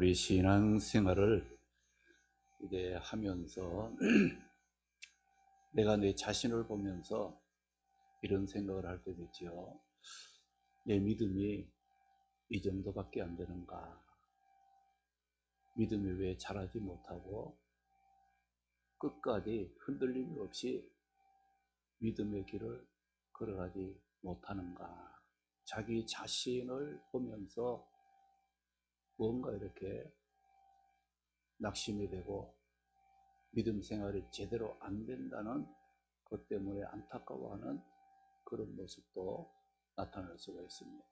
우리 신앙생활을 이제 하면서 내가 내 자신을 보면서 이런 생각을 할 때도 있지요. 내 믿음이 이 정도밖에 안 되는가? 믿음이 왜 자라지 못하고 끝까지 흔들림 없이 믿음의 길을 걸어가지 못하는가? 자기 자신을 보면서 뭔가 이렇게 낙심이 되고 믿음 생활이 제대로 안 된다는 것 때문에 안타까워하는 그런 모습도 나타날 수가 있습니다.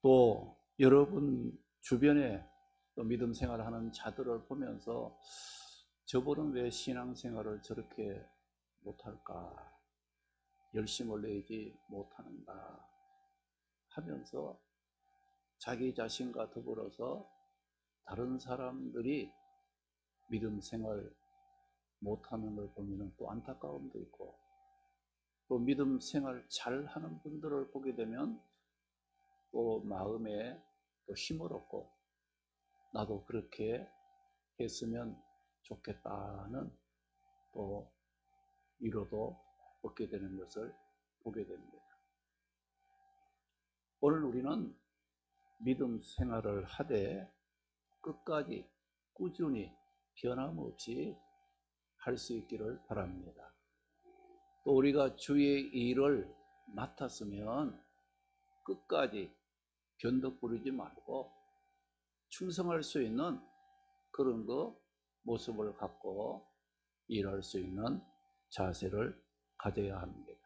또 여러분 주변에 또 믿음 생활을 하는 자들을 보면서 저분은 왜 신앙생활을 저렇게 못할까? 열심을 내지 못하는가? 하면서 자기 자신과 더불어서 다른 사람들이 믿음 생활 못하는 걸 보면 또 안타까움도 있고, 또 믿음 생활 잘하는 분들을 보게 되면 또 마음에 또 힘을 얻고 나도 그렇게 했으면 좋겠다는 또 위로도 얻게 되는 것을 보게 됩니다. 오늘 우리는 믿음 생활을 하되 끝까지 꾸준히 변함없이 할 수 있기를 바랍니다. 또 우리가 주의 일을 맡았으면 끝까지 변덕 부리지 말고 충성할 수 있는 그런 모습을 갖고 일할 수 있는 자세를 가져야 합니다.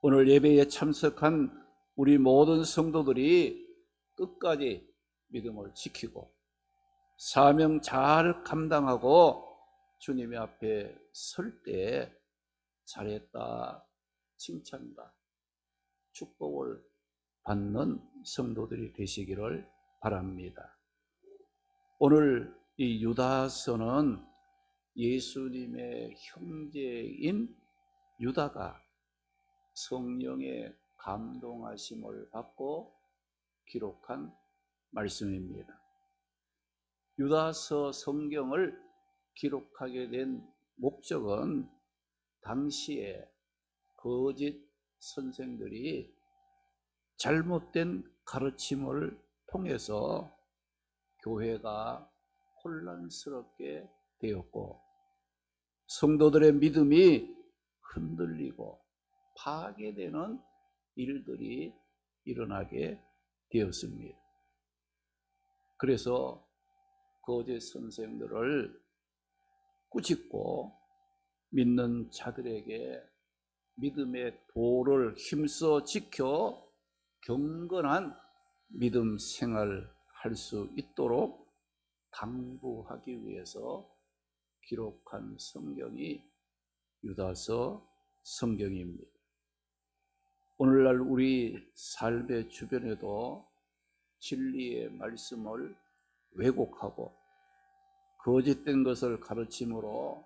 오늘 예배에 참석한 우리 모든 성도들이 끝까지 믿음을 지키고 사명 잘 감당하고 주님의 앞에 설 때 잘했다, 칭찬과 축복을 받는 성도들이 되시기를 바랍니다. 오늘 이 유다서는 예수님의 형제인 유다가 성령의 감동하심을 받고 기록한 말씀입니다. 유다서 성경을 기록하게 된 목적은 당시에 거짓 선생들이 잘못된 가르침을 통해서 교회가 혼란스럽게 되었고 성도들의 믿음이 흔들리고 파괴되는 일들이 일어나게 되었습니다. 그래서 거짓 선생들을 꾸짖고 믿는 자들에게 믿음의 도를 힘써 지켜 경건한 믿음 생활을 할 수 있도록 당부하기 위해서 기록한 성경이 유다서 성경입니다. 오늘날 우리 삶의 주변에도 진리의 말씀을 왜곡하고 거짓된 것을 가르침으로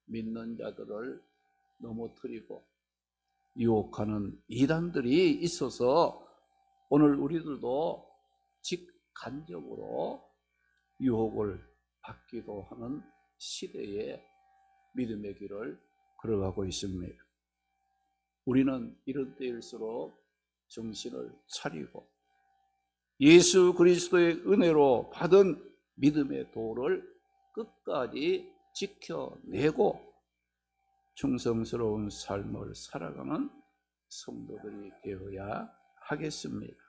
믿는 자들을 넘어뜨리고 유혹하는 이단들이 있어서 오늘 우리들도 직간접으로 유혹을 받기도 하는 시대에 믿음의 길을 걸어가고 있습니다. 우리는 이런 때일수록 정신을 차리고 예수 그리스도의 은혜로 받은 믿음의 도를 끝까지 지켜내고 충성스러운 삶을 살아가는 성도들이 되어야 하겠습니다.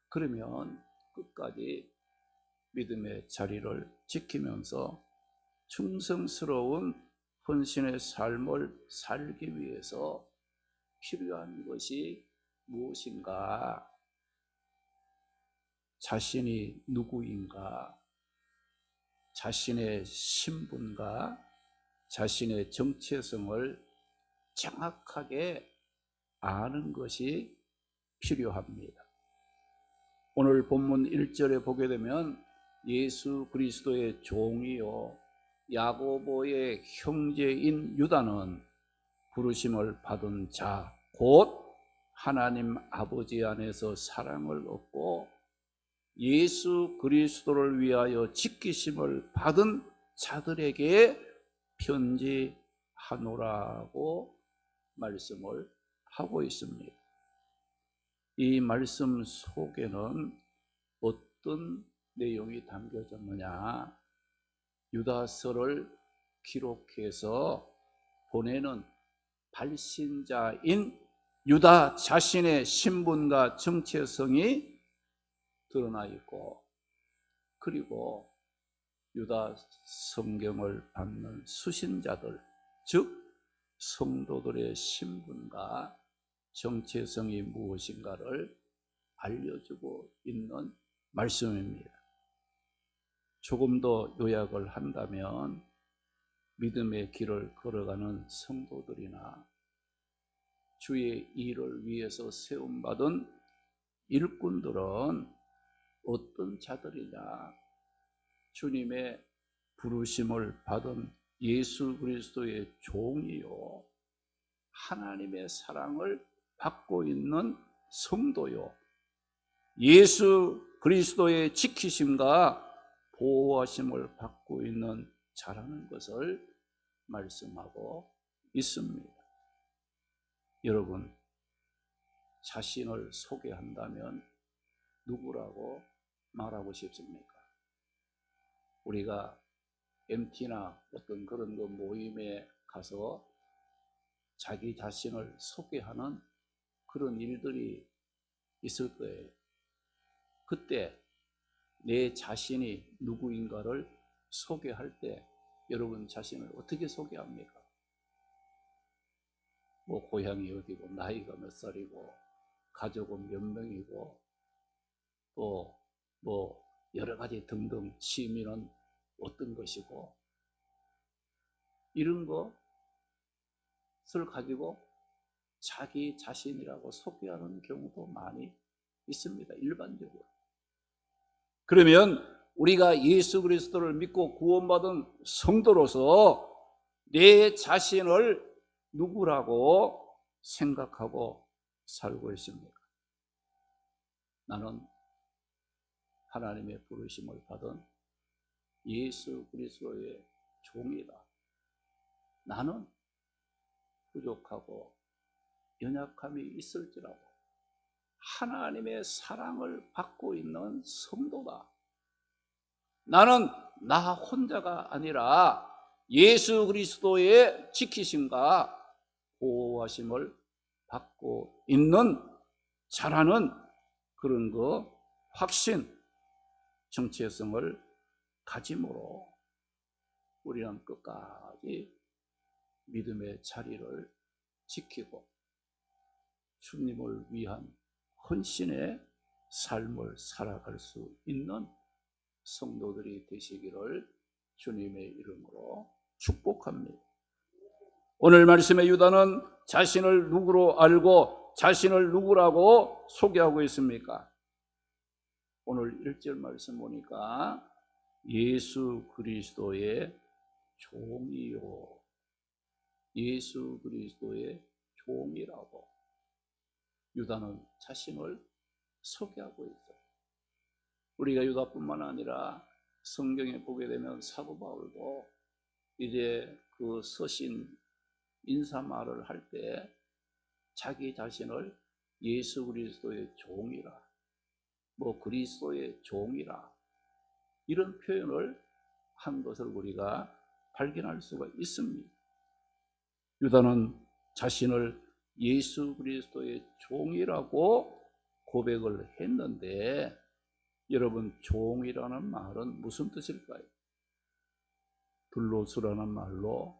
그러면 끝까지 믿음의 자리를 지키면서 충성스러운 헌신의 삶을 살기 위해서 필요한 것이 무엇인가? 자신이 누구인가? 자신의 신분과 자신의 정체성을 정확하게 아는 것이 필요합니다. 오늘 본문 1절에 보게 되면 예수 그리스도의 종이요 야고보의 형제인 유다는 부르심을 받은 자, 곧 하나님 아버지 안에서 사랑을 얻고 예수 그리스도를 위하여 지키심을 받은 자들에게 편지하노라고 말씀을 하고 있습니다. 이 말씀 속에는 어떤 내용이 담겨졌느냐? 유다서를 기록해서 보내는 발신자인 유다 자신의 신분과 정체성이 드러나 있고, 그리고 유다 성경을 받는 수신자들, 즉 성도들의 신분과 정체성이 무엇인가를 알려주고 있는 말씀입니다. 조금 더 요약을 한다면, 믿음의 길을 걸어가는 성도들이나 주의 일을 위해서 세움받은 일꾼들은 어떤 자들이냐? 주님의 부르심을 받은 예수 그리스도의 종이요, 하나님의 사랑을 받고 있는 성도요, 예수 그리스도의 지키심과 보호하심을 받고 있는 자라는 것을 말씀하고 있습니다. 여러분, 자신을 소개한다면 누구라고 말하고 싶습니까? 우리가 MT나 어떤 그런 모임에 가서 자기 자신을 소개하는 그런 일들이 있을 거예요. 그때 내 자신이 누구인가를 소개할 때 여러분 자신을 어떻게 소개합니까? 고향이 어디고, 나이가 몇 살이고, 가족은 몇 명이고, 또 여러 가지 등등 취미는 어떤 것이고, 이런 것을 가지고 자기 자신이라고 소개하는 경우도 많이 있습니다, 일반적으로. 그러면 우리가 예수 그리스도를 믿고 구원받은 성도로서 내 자신을 누구라고 생각하고 살고 있습니까? 나는 하나님의 부르심을 받은 예수 그리스도의 종이다. 나는 부족하고 연약함이 있을지라도 하나님의 사랑을 받고 있는 성도다. 나는 나 혼자가 아니라 예수 그리스도의 지키심과 보호하심을 받고 있는 자라는 그런 확신, 정체성을 가짐으로 우리는 끝까지 믿음의 자리를 지키고 주님을 위한 헌신의 삶을 살아갈 수 있는 성도들이 되시기를 주님의 이름으로 축복합니다. 오늘 말씀의 유다는 자신을 누구로 알고 자신을 누구라고 소개하고 있습니까? 오늘 1절 말씀 보니까 예수 그리스도의 종이요, 예수 그리스도의 종이라고 유다는 자신을 소개하고 있어요. 우리가 유다뿐만 아니라 성경에 보게 되면 사도 바울도 이제 그 서신 인사말을 할 때 자기 자신을 예수 그리스도의 종이라, 그리스도의 종이라, 이런 표현을 한 것을 우리가 발견할 수가 있습니다. 유다는 자신을 예수 그리스도의 종이라고 고백을 했는데, 여러분, 종이라는 말은 무슨 뜻일까요? 둘로스라는 말로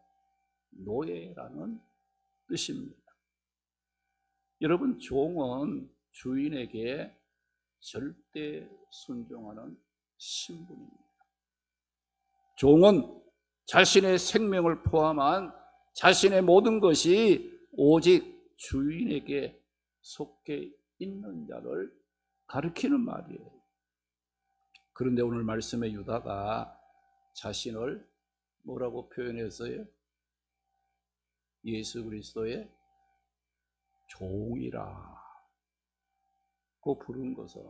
노예라는 뜻입니다. 여러분, 종은 주인에게 절대 순종하는 신분입니다. 종은 자신의 생명을 포함한 자신의 모든 것이 오직 주인에게 속해 있는 자를 가리키는 말이에요. 그런데 오늘 말씀의 유다가 자신을 뭐라고 표현했어요? 예수 그리스도의 종이라 고 부른 것은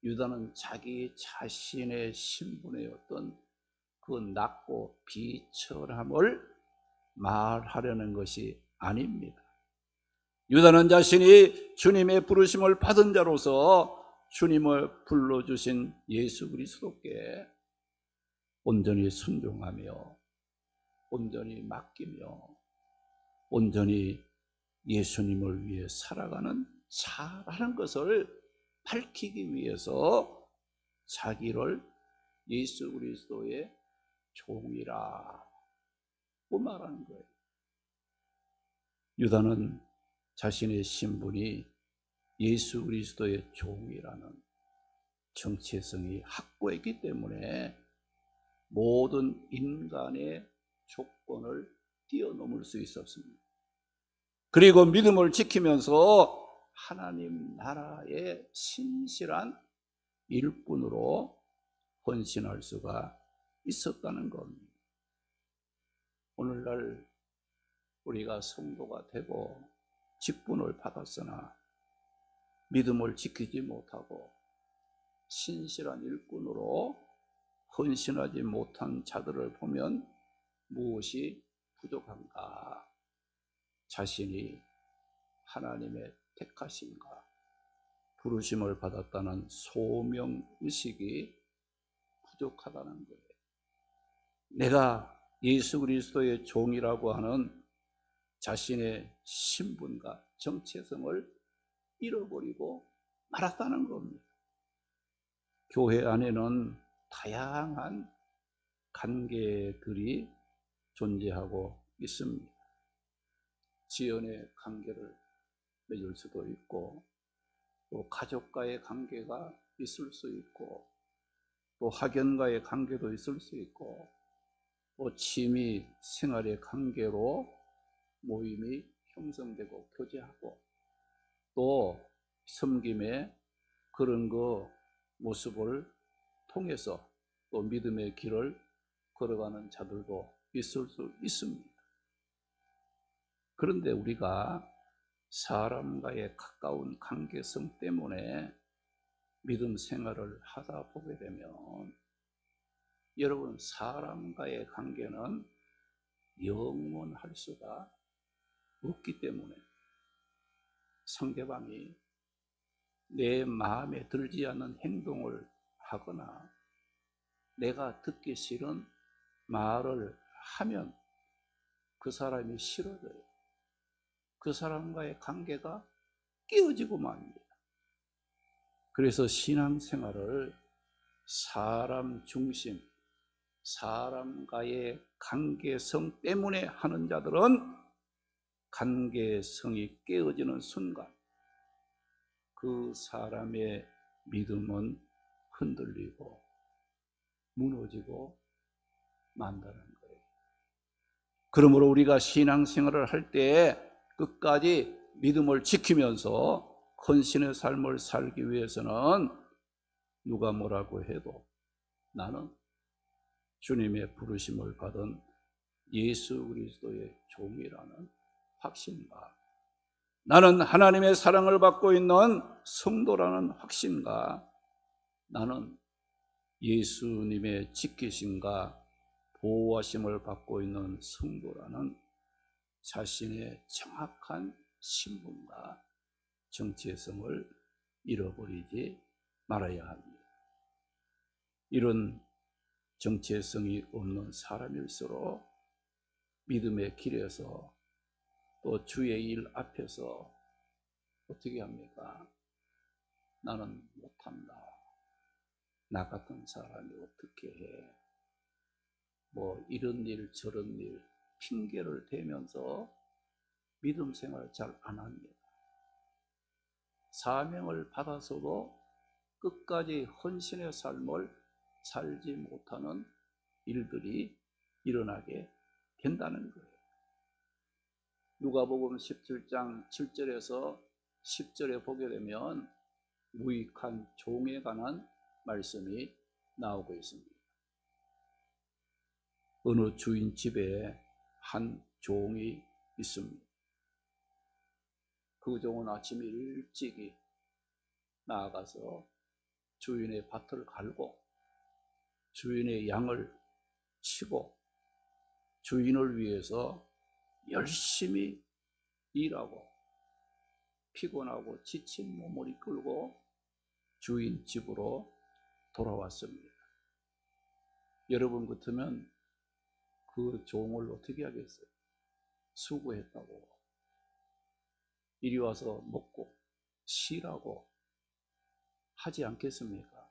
유다는 자기 자신의 신분의 어떤 그 낮고 비천함을 말하려는 것이 아닙니다. 유다는 자신이 주님의 부르심을 받은 자로서 주님을 불러주신 예수 그리스도께 온전히 순종하며 온전히 맡기며 온전히 예수님을 위해 살아가는 자라는 것을 밝히기 위해서 자기를 예수 그리스도의 종이라고 말하는 거예요. 유다는 자신의 신분이 예수 그리스도의 종이라는 정체성이 확고했기 때문에 모든 인간의 조건을 뛰어넘을 수 있었습니다. 그리고 믿음을 지키면서 하나님 나라의 신실한 일꾼으로 헌신할 수가 있었다는 겁니다. 오늘날 우리가 성도가 되고 직분을 받았으나 믿음을 지키지 못하고 신실한 일꾼으로 헌신하지 못한 자들을 보면 무엇이 부족한가? 자신이 하나님의 택하심과 부르심을 받았다는 소명의식이 부족하다는 거예요. 내가 예수 그리스도의 종이라고 하는 자신의 신분과 정체성을 잃어버리고 말았다는 겁니다. 교회 안에는 다양한 관계들이 존재하고 있습니다. 지연의 관계를 맺을 수도 있고, 또 가족과의 관계가 있을 수 있고, 또 학연과의 관계도 있을 수 있고, 또 취미 생활의 관계로 모임이 형성되고 교제하고, 또 섬김의 그런 모습을 통해서 또 믿음의 길을 걸어가는 자들도 있을 수 있습니다. 그런데 우리가 사람과의 가까운 관계성 때문에 믿음 생활을 하다 보게 되면, 여러분, 사람과의 관계는 영원할 수가 없기 때문에 상대방이 내 마음에 들지 않는 행동을 하거나 내가 듣기 싫은 말을 하면 그 사람이 싫어져요. 그 사람과의 관계가 깨어지고 맙니다. 그래서 신앙생활을 사람 중심, 사람과의 관계성 때문에 하는 자들은 관계성이 깨어지는 순간 그 사람의 믿음은 흔들리고 무너지고 만다는 거예요. 그러므로 우리가 신앙생활을 할 때 끝까지 믿음을 지키면서 헌신의 삶을 살기 위해서는 누가 뭐라고 해도 나는 주님의 부르심을 받은 예수 그리스도의 종이라는 확신과, 나는 하나님의 사랑을 받고 있는 성도라는 확신과, 나는 예수님의 지키심과 보호하심을 받고 있는 성도라는 자신의 정확한 신분과 정체성을 잃어버리지 말아야 합니다. 이런 정체성이 없는 사람일수록 믿음의 길에서 또 주의 일 앞에서 어떻게 합니까? 나는 못한다. 나 같은 사람이 어떻게 해? 이런 일 저런 일 핑계를 대면서 믿음 생활 잘 안 합니다. 사명을 받아서도 끝까지 헌신의 삶을 살지 못하는 일들이 일어나게 된다는 거예요. 누가복음 17장 7절에서 10절에 보게 되면 무익한 종에 관한 말씀이 나오고 있습니다. 어느 주인 집에 한 종이 있습니다. 그 종은 아침에 일찍이 나아가서 주인의 밭을 갈고 주인의 양을 치고 주인을 위해서 열심히 일하고 피곤하고 지친 몸을 이끌고 주인 집으로 돌아왔습니다. 여러분 같으면 그 종을 어떻게 하겠어요? 수고했다고 이리 와서 먹고 쉬라고 하지 않겠습니까?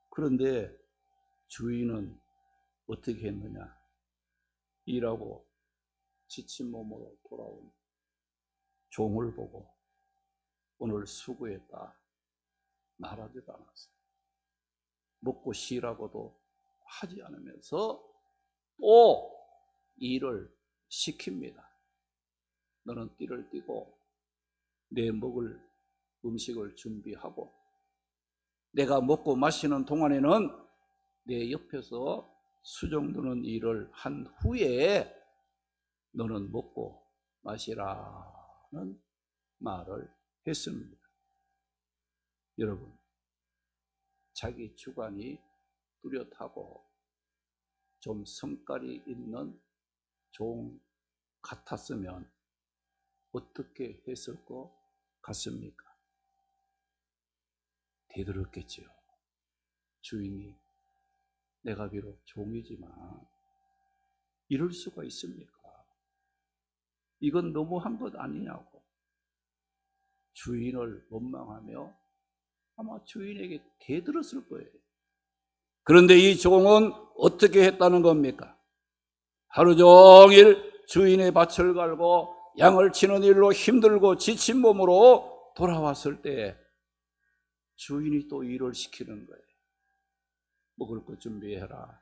그런데 주인은 어떻게 했느냐? 일하고 지친 몸으로 돌아온 종을 보고 오늘 수고했다 말하지도 않았어요. 먹고 쉬라고도 하지 않으면서 또 일을 시킵니다. 너는 띠를 띠고 내 먹을 음식을 준비하고 내가 먹고 마시는 동안에는 내 옆에서 수종드는 일을 한 후에 너는 먹고 마시라는 말을 했습니다. 여러분, 자기 주관이 뚜렷하고 좀 성깔이 있는 종 같았으면 어떻게 했을 것 같습니까? 대들었겠지요. 주인이 내가 비록 종이지만 이럴 수가 있습니까? 이건 너무한 것 아니냐고 주인을 원망하며 아마 주인에게 대들었을 거예요. 그런데 이 종은 어떻게 했다는 겁니까? 하루 종일 주인의 밭을 갈고 양을 치는 일로 힘들고 지친 몸으로 돌아왔을 때 주인이 또 일을 시키는 거예요. 먹을 것 준비해라.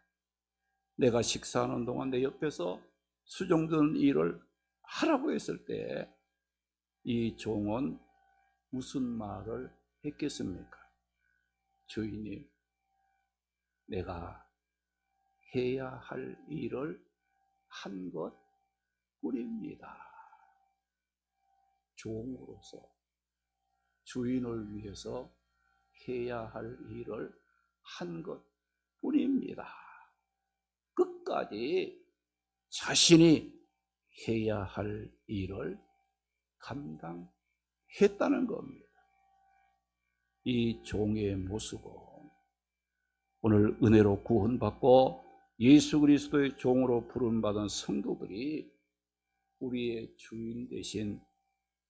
내가 식사하는 동안 내 옆에서 수종드는 일을 하라고 했을 때 이 종은 무슨 말을 했겠습니까? 주인님, 내가 해야 할 일을 한 것 뿐입니다. 종으로서 주인을 위해서 해야 할 일을 한 것 뿐입니다. 끝까지 자신이 해야 할 일을 감당했다는 겁니다. 이 종의 모습은 오늘 은혜로 구원받고 예수 그리스도의 종으로 부름받은 성도들이 우리의 주인 되신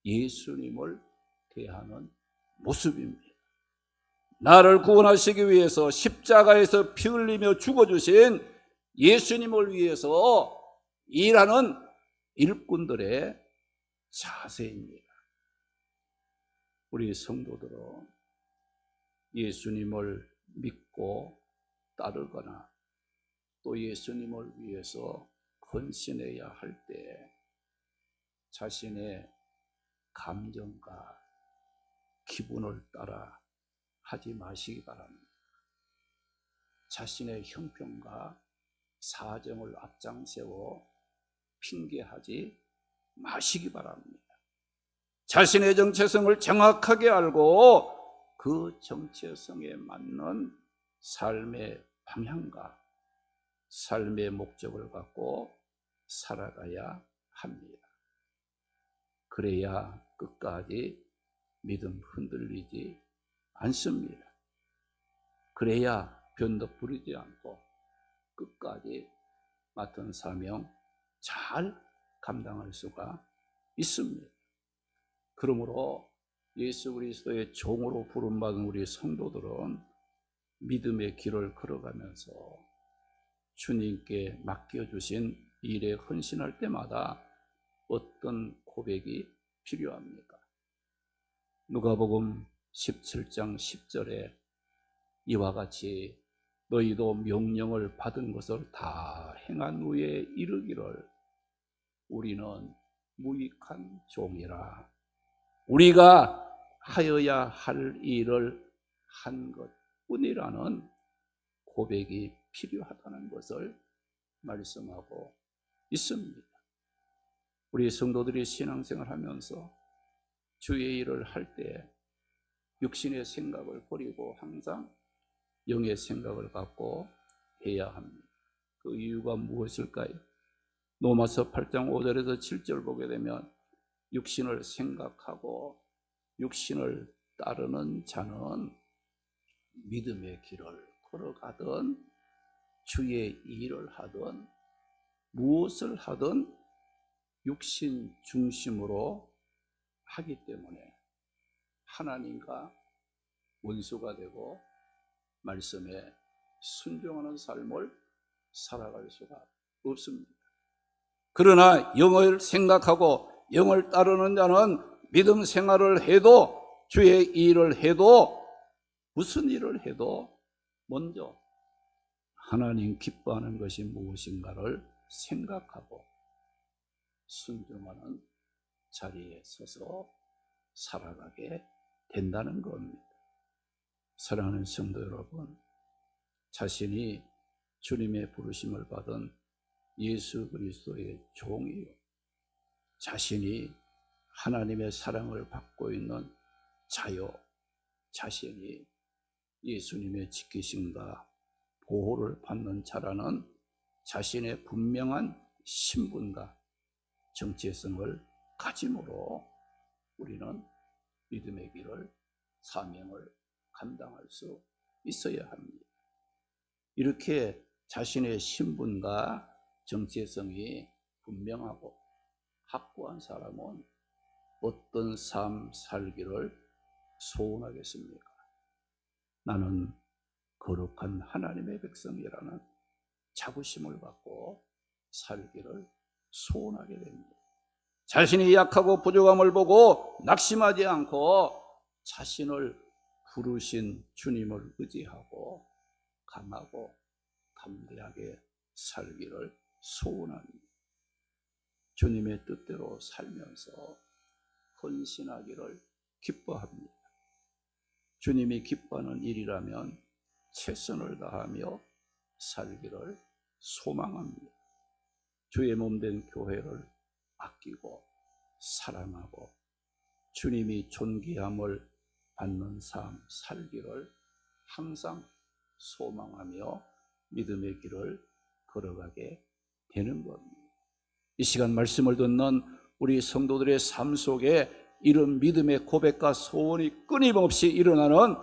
예수님을 대하는 모습입니다. 나를 구원하시기 위해서 십자가에서 피 흘리며 죽어주신 예수님을 위해서 일하는 일꾼들의 자세입니다. 우리 성도들은 예수님을 믿고 따르거나 또 예수님을 위해서 헌신해야 할 때 자신의 감정과 기분을 따라 하지 마시기 바랍니다. 자신의 형편과 사정을 앞장세워 핑계하지 마시기 바랍니다. 자신의 정체성을 정확하게 알고 그 정체성에 맞는 삶의 방향과 삶의 목적을 갖고 살아가야 합니다. 그래야 끝까지 믿음 흔들리지 않습니다. 그래야 변덕 부리지 않고 끝까지 맡은 사명 잘 감당할 수가 있습니다. 그러므로 예수 그리스도의 종으로 부름받은 우리 성도들은 믿음의 길을 걸어가면서 주님께 맡겨주신 일에 헌신할 때마다 어떤 고백이 필요합니까? 누가복음 17장 10절에 이와 같이 너희도 명령을 받은 것을 다 행한 후에 이르기를 우리는 무익한 종이라. 우리가 하여야 할 일을 한 것뿐이라는 고백이 필요하다는 것을 말씀하고 있습니다. 우리 성도들이 신앙생활 하면서 주의 일을 할 때 육신의 생각을 버리고 항상 영의 생각을 갖고 해야 합니다. 그 이유가 무엇일까요? 로마서 8장 5절에서 7절 보게 되면 육신을 생각하고 육신을 따르는 자는 믿음의 길을 걸어가든 주의 일을 하든 무엇을 하든 육신 중심으로 하기 때문에 하나님과 원수가 되고 말씀에 순종하는 삶을 살아갈 수가 없습니다. 그러나 영을 생각하고 영을 따르는 자는 믿음 생활을 해도 주의 일을 해도 무슨 일을 해도 먼저 하나님 기뻐하는 것이 무엇인가를 생각하고 순종하는 자리에 서서 살아가게 된다는 겁니다. 사랑하는 성도 여러분, 자신이 주님의 부르심을 받은 예수 그리스도의 종이요, 자신이 하나님의 사랑을 받고 있는 자요, 자신이 예수님의 지키심과 보호를 받는 자라는 자신의 분명한 신분과 정체성을 가짐으로 우리는 믿음의 길을, 사명을 감당할 수 있어야 합니다. 이렇게 자신의 신분과 정체성이 분명하고 확고한 사람은 어떤 삶 살기를 소원하겠습니까? 나는 거룩한 하나님의 백성이라는 자부심을 갖고 살기를 소원하게 됩니다. 자신이 약하고 부족함을 보고 낙심하지 않고 자신을 부르신 주님을 의지하고 강하고 담대하게 살기를 소원합니다. 주님의 뜻대로 살면서 헌신하기를 기뻐합니다. 주님이 기뻐하는 일이라면 최선을 다하며 살기를 소망합니다. 주의 몸된 교회를 아끼고 사랑하고 주님이 존귀함을 받는 삶 살기를 항상 소망하며 믿음의 길을 걸어가게 되는 겁니다. 이 시간 말씀을 듣는 우리 성도들의 삶 속에 이런 믿음의 고백과 소원이 끊임없이 일어나는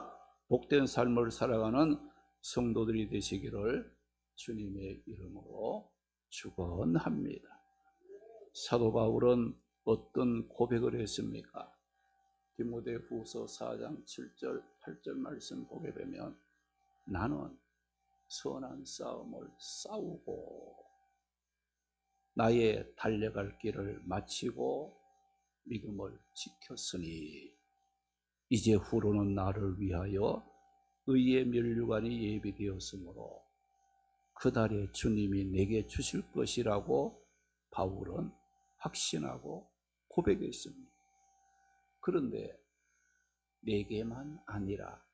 복된 삶을 살아가는 성도들이 되시기를 주님의 이름으로 축원합니다. 사도 바울은 어떤 고백을 했습니까? 디모데후서 4장 7절 8절 말씀 보게 되면 나는 선한 싸움을 싸우고 나의 달려갈 길을 마치고 믿음을 지켰으니 이제 후로는 나를 위하여 의의 면류관이 예비되었으므로 그날에 주님이 내게 주실 것이라고 바울은 확신하고 고백했습니다. 그런데 내게만 아니라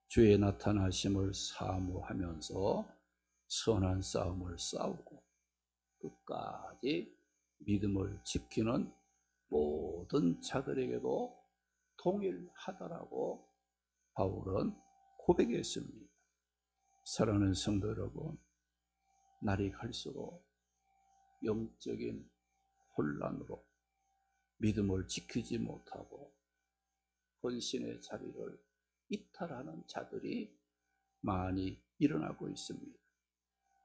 주의 나타나심을 사모하면서 선한 싸움을 싸우고 끝까지 믿음을 지키는 모든 자들에게도 동일하다라고 바울은 고백했습니다. 사랑하는 성도 여러분, 날이 갈수록 영적인 혼란으로 믿음을 지키지 못하고 헌신의 자리를 이탈하는 자들이 많이 일어나고 있습니다.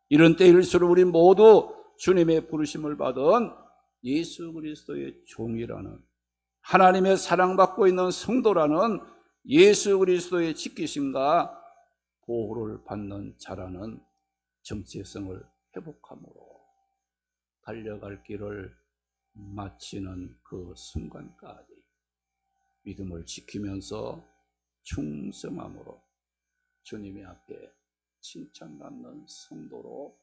이런 때일수록 우리 모두 주님의 부르심을 받은 예수 그리스도의 종이라는 하나님의 사랑받고 있는 성도라는 예수 그리스도의 지키심과 보호를 받는 자라는 정체성을 회복함으로 달려갈 길을 마치는 그 순간까지 믿음을 지키면서 충성함으로 주님의 앞에 칭찬받는 성도로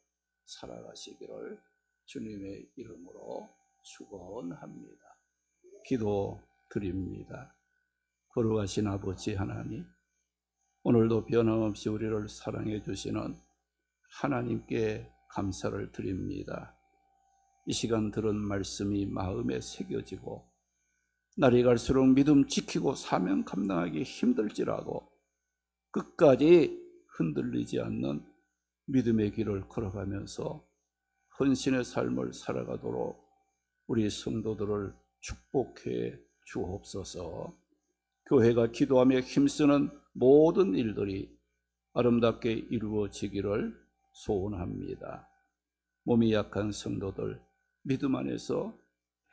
살아가시기를 주님의 이름으로 축원합니다. 기도드립니다. 거룩하신 아버지 하나님, 오늘도 변함없이 우리를 사랑해 주시는 하나님께 감사를 드립니다. 이 시간 들은 말씀이 마음에 새겨지고 날이 갈수록 믿음 지키고 사명 감당하기 힘들지라도 끝까지 흔들리지 않는 믿음의 길을 걸어가면서 헌신의 삶을 살아가도록 우리 성도들을 축복해 주옵소서. 교회가 기도하며 힘쓰는 모든 일들이 아름답게 이루어지기를 소원합니다. 몸이 약한 성도들 믿음 안에서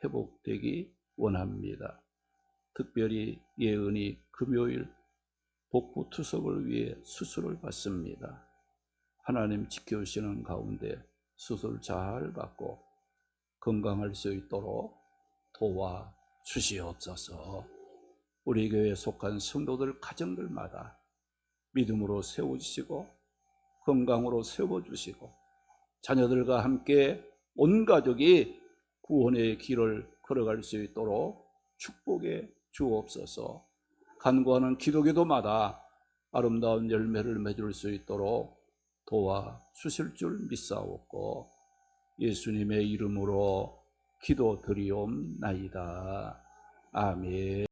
회복되기 원합니다. 특별히 예은이 금요일 복부 투석을 위해 수술을 받습니다. 하나님 지켜주시는 가운데 수술 잘 받고 건강할 수 있도록 도와주시옵소서. 우리 교회에 속한 성도들 가정들마다 믿음으로 세워주시고 건강으로 세워주시고 자녀들과 함께 온 가족이 구원의 길을 걸어갈 수 있도록 축복해 주옵소서. 간구하는 기도교도마다 아름다운 열매를 맺을 수 있도록 도와주실 줄 믿사옵고 예수님의 이름으로 기도드리옵나이다. 아멘.